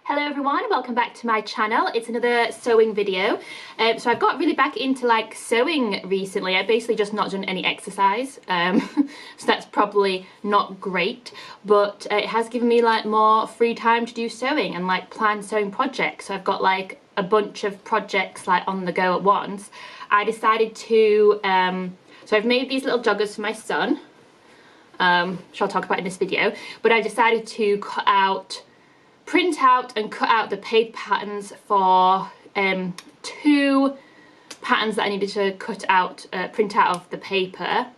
Hello everyone, welcome back to my channel. It's another sewing video. So I've got really back into like sewing recently. I've basically just not done any exercise, so that's probably not great, but it has given me like more free time to do sewing and like plan sewing projects. So I've got like a bunch of projects like on the go at once. I decided to, so I've made these little joggers for my son, which I'll talk about in this video, but I decided to print out and cut out the paper patterns for two patterns that I needed to print out of the paper,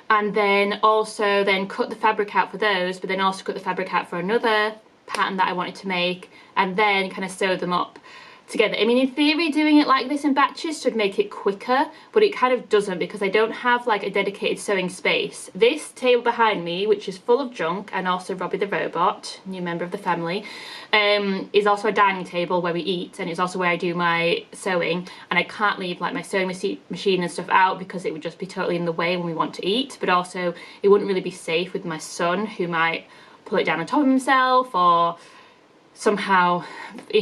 and then also cut the fabric out for those, but then also cut the fabric out for another pattern that I wanted to make, and then kind of sew them up together. I mean, in theory doing it like this in batches should make it quicker, but it kind of doesn't because I don't have like a dedicated sewing space. This table behind me, which is full of junk, and also Robbie the robot, new member of the family, is also a dining table where we eat, and it's also where I do my sewing, and I can't leave like my sewing machine and stuff out because it would just be totally in the way when we want to eat, but also it wouldn't really be safe with my son, who might pull it down on top of himself or somehow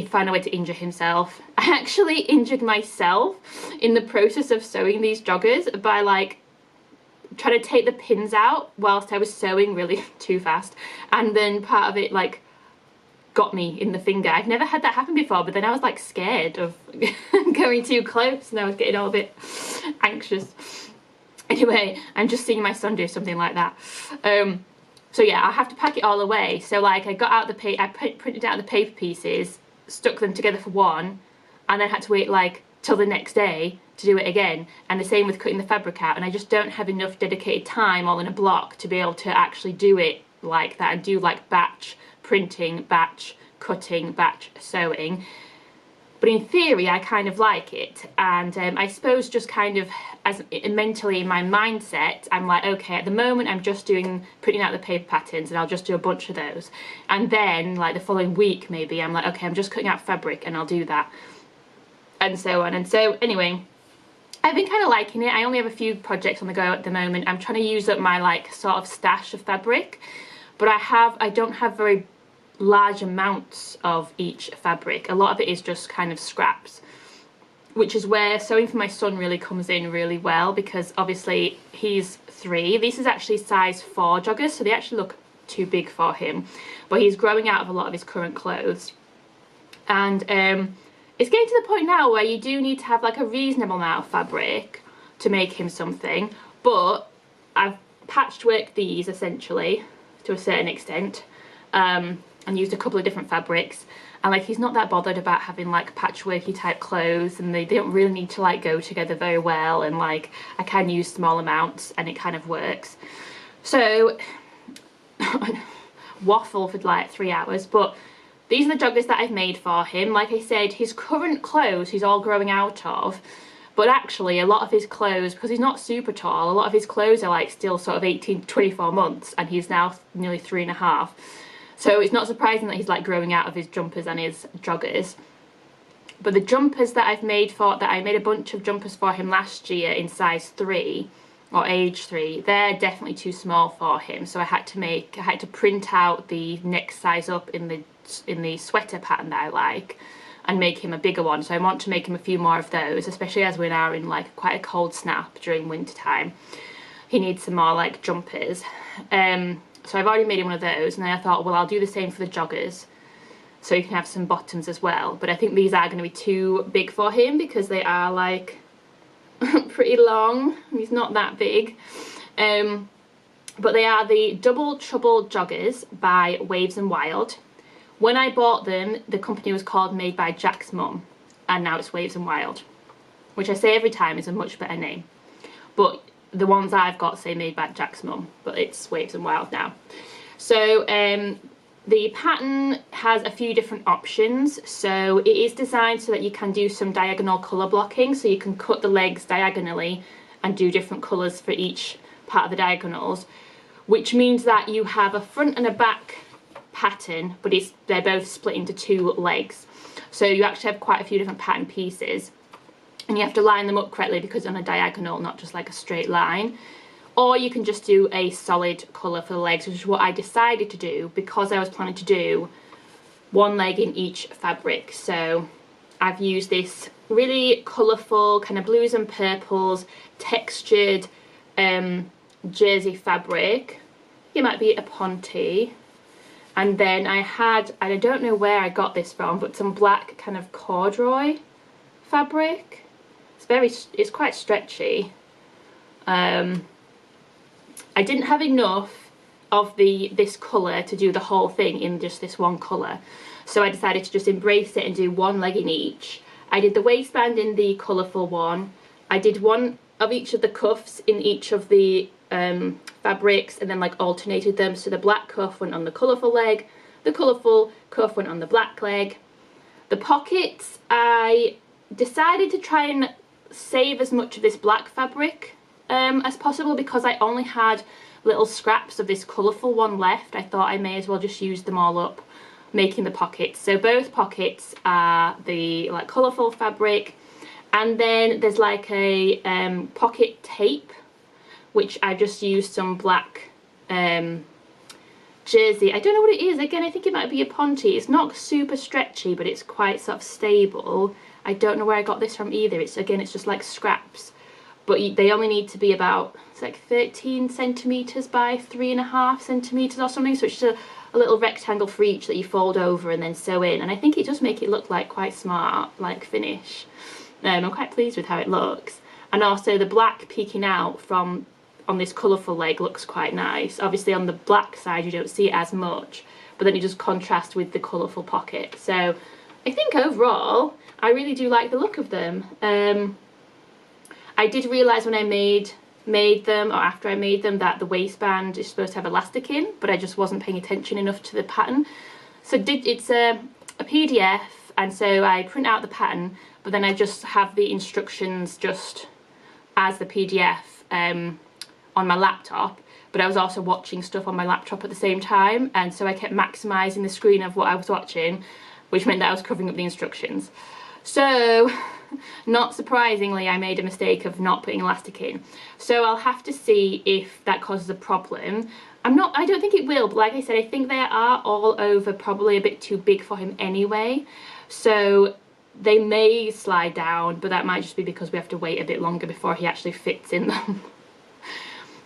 find a way to injure himself. I actually injured myself in the process of sewing these joggers by like trying to take the pins out whilst I was sewing really too fast, and then part of it like got me in the finger. I've never had that happen before, but then I was like scared of going too close and I was getting all a bit anxious. Anyway, I'm just seeing my son do something like that. So yeah, I have to pack it all away. So like I got out the paper, I printed out the paper pieces, stuck them together for one, and then had to wait like till the next day to do it again. And the same with cutting the fabric out. And I just don't have enough dedicated time all in a block to be able to actually do it like that and do like batch printing, batch cutting, batch sewing. But in theory, I kind of like it, and I suppose just kind of as mentally in my mindset, I'm like, okay, at the moment I'm just printing out the paper patterns, and I'll just do a bunch of those, and then like the following week maybe I'm like, okay, I'm just cutting out fabric and I'll do that, and so on. And so anyway, I've been kind of liking it. I only have a few projects on the go at the moment. I'm trying to use up my like sort of stash of fabric, but I don't have very large amounts of each fabric. A lot of it is just kind of scraps, which is where sewing for my son really comes in really well, because obviously he's 3. This is actually size 4 joggers, so they actually look too big for him, but he's growing out of a lot of his current clothes, and it's getting to the point now where you do need to have like a reasonable amount of fabric to make him something. But I've patchworked these essentially to a certain extent, and used a couple of different fabrics, and like he's not that bothered about having like patchworky type clothes, and they don't really need to like go together very well, and like I can use small amounts and it kind of works. So waffle for like 3 hours, but these are the joggers that I've made for him. Like I said, his current clothes he's all growing out of, but actually a lot of his clothes, because he's not super tall, a lot of his clothes are like still sort of 18 to 24 months, and he's now nearly 3.5. So it's not surprising that he's like growing out of his jumpers and his joggers. But the jumpers that I made a bunch of jumpers for him last year in size 3 or age 3, they're definitely too small for him. So I had to print out the next size up in the sweater pattern that I like, and make him a bigger one. So I want to make him a few more of those, especially as we're now in like quite a cold snap during winter time. He needs some more like jumpers. So I've already made him one of those, and then I thought, well, I'll do the same for the joggers, so you can have some bottoms as well. But I think these are going to be too big for him because they are like pretty long. He's not that big. But they are the Double Trouble joggers by Waves and Wild. When I bought them, the company was called Made by Jack's Mum, and now it's Waves and Wild, which I say every time is a much better name. But the ones I've got say Made by Jack's Mum, but it's Waves and Wild now. So the pattern has a few different options. So it is designed so that you can do some diagonal colour blocking, so you can cut the legs diagonally and do different colours for each part of the diagonals, which means that you have a front and a back pattern, but they're both split into 2 legs. So you actually have quite a few different pattern pieces, and you have to line them up correctly because on a diagonal, not just like a straight line. Or you can just do a solid colour for the legs, which is what I decided to do because I was planning to do one leg in each fabric. So I've used this really colourful kind of blues and purples textured jersey fabric. It might be a ponte. And then I had, and I don't know where I got this from, but some black kind of corduroy fabric. It's quite stretchy. I didn't have enough of this colour to do the whole thing in just this one colour, so I decided to just embrace it and do one leg in each. I did the waistband in the colourful one. I did one of each of the cuffs in each of the fabrics, and then like alternated them, so the black cuff went on the colourful leg, the colourful cuff went on the black leg. The pockets, I decided to try and save as much of this black fabric as possible, because I only had little scraps of this colourful one left. I thought I may as well just use them all up making the pockets. So both pockets are the like colourful fabric, and then there's like a pocket tape, which I just used some black jersey. I don't know what it is. Again, I think it might be a ponte. It's not super stretchy, but it's quite sort of stable. I don't know where I got this from either. It's just like scraps, but they only need to be about, it's like 13 centimetres by 3.5 centimetres or something. So it's just a little rectangle for each that you fold over and then sew in. And I think it does make it look like quite smart, like finish. I'm quite pleased with how it looks. And also the black peeking out from on this colourful leg looks quite nice. Obviously on the black side you don't see it as much, but then it just contrasts with the colourful pocket. So I think overall I really do like the look of them. I did realise when I made them, or after I made them, that the waistband is supposed to have elastic in, but I just wasn't paying attention enough to the pattern. So it's a PDF, and so I print out the pattern, but then I just have the instructions just as the PDF on my laptop, but I was also watching stuff on my laptop at the same time, and so I kept maximising the screen of what I was watching, which meant that I was covering up the instructions. So not surprisingly, I made a mistake of not putting elastic in. So I'll have to see if that causes a problem. I don't think it will, but like I said, I think they are all over probably a bit too big for him anyway. So they may slide down, but that might just be because we have to wait a bit longer before he actually fits in them.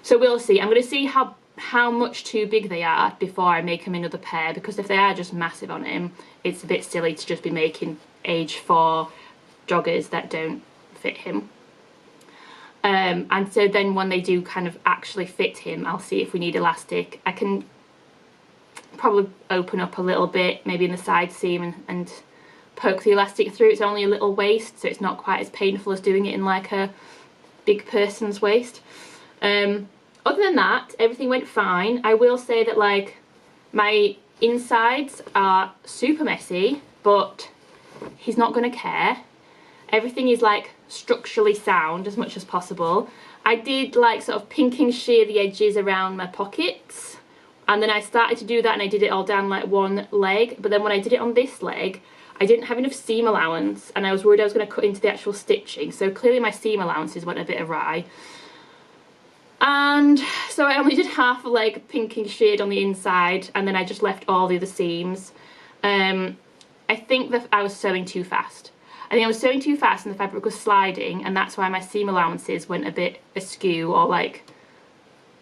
So we'll see. I'm going to see how much too big they are before I make him another pair, because if they are just massive on him, it's a bit silly to just be making age 4 joggers that don't fit him. And so then when they do kind of actually fit him, I'll see if we need elastic. I can probably open up a little bit, maybe in the side seam, and poke the elastic through. It's only a little waist, so it's not quite as painful as doing it in like a big person's waist. Other than that, everything went fine. I will say that like my insides are super messy, but he's not going to care. Everything is like structurally sound as much as possible. I did like sort of pinking shear the edges around my pockets, and then I started to do that and I did it all down like one leg, but then when I did it on this leg I didn't have enough seam allowance, and I was worried I was going to cut into the actual stitching, so clearly my seam allowances went a bit awry. And so I only did half a leg pinking sheared on the inside, and then I just left all the other seams. I think that I was sewing too fast. I think I was sewing too fast and the fabric was sliding, and that's why my seam allowances went a bit askew, or like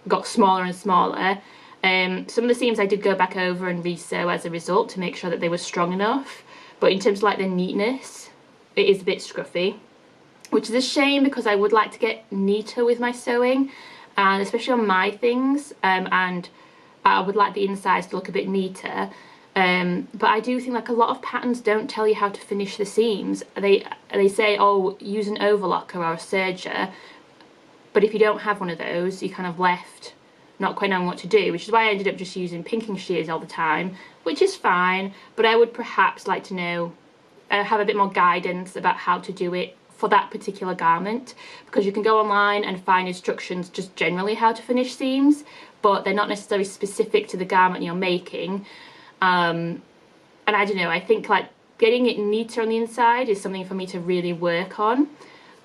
got smaller and smaller. Some of the seams I did go back over and re-sew as a result to make sure that they were strong enough, but in terms of like the neatness, it is a bit scruffy, which is a shame because I would like to get neater with my sewing, and especially on my things, and I would like the insides to look a bit neater. But I do think like a lot of patterns don't tell you how to finish the seams. They say, oh, use an overlocker or a serger, but if you don't have one of those, you're kind of left not quite knowing what to do, which is why I ended up just using pinking shears all the time, which is fine, but I would perhaps like to know, have a bit more guidance about how to do it for that particular garment, because you can go online and find instructions just generally how to finish seams, but they're not necessarily specific to the garment you're making. And I don't know, I think like getting it neater on the inside is something for me to really work on.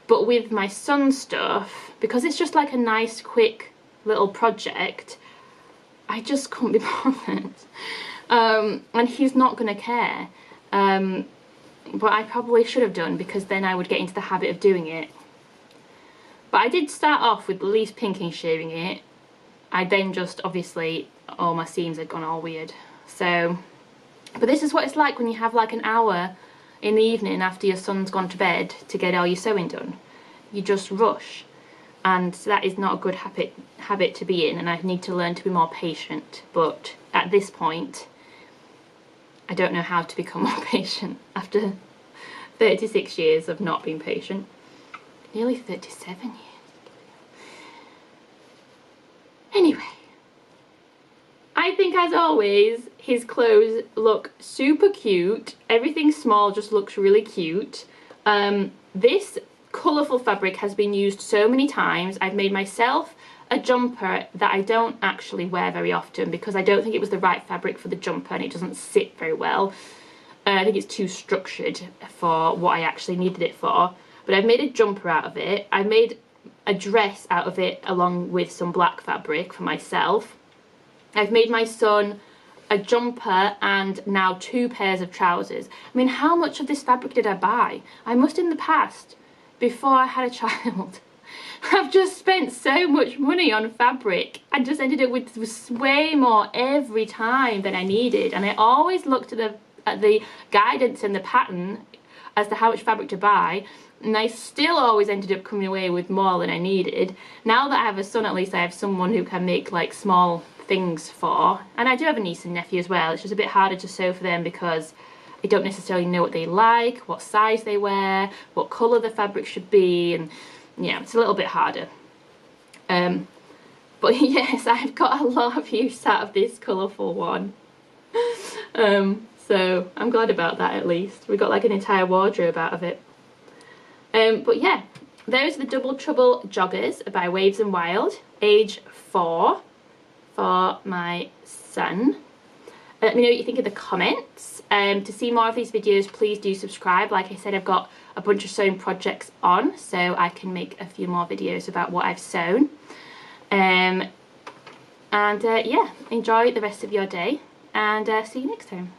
But with my son's stuff, because it's just like a nice quick little project, I just couldn't be bothered. And he's not going to care. But I probably should have done, because then I would get into the habit of doing it. But I did start off with the least pinking shaving it. I then just, obviously, all my seams had gone all weird. So, but this is what it's like when you have like an hour in the evening after your son's gone to bed to get all your sewing done. You just rush. And that is not a good habit to be in, and I need to learn to be more patient. But at this point, I don't know how to become more patient after 36 years of not being patient. Nearly 37 years. Anyway, I think as always, his clothes look super cute. Everything small just looks really cute. This colourful fabric has been used so many times. I've made myself a jumper that I don't actually wear very often because I don't think it was the right fabric for the jumper and it doesn't sit very well. I think it's too structured for what I actually needed it for. But I've made a jumper out of it. I've made a dress out of it along with some black fabric for myself. I've made my son a jumper and now 2 pairs of trousers. I mean, how much of this fabric did I buy? I must in the past, before I had a child, I've just spent so much money on fabric and just ended up with way more every time than I needed. And I always looked at the guidance and the pattern as to how much fabric to buy, and I still always ended up coming away with more than I needed. Now that I have a son, at least I have someone who can make like small things for, and I do have a niece and nephew as well. It's just a bit harder to sew for them because I don't necessarily know what they like, what size they wear, what colour the fabric should be, and yeah, it's a little bit harder. But yes, I've got a lot of use out of this colourful one. So I'm glad about that at least. We got like an entire wardrobe out of it. But yeah, those are the Double Trouble joggers by Waves and Wild, age 4 for my son. Let me know what you think in the comments. To see more of these videos, please do subscribe. Like I said, I've got a bunch of sewing projects on, so I can make a few more videos about what I've sewn. Yeah, enjoy the rest of your day, and see you next time.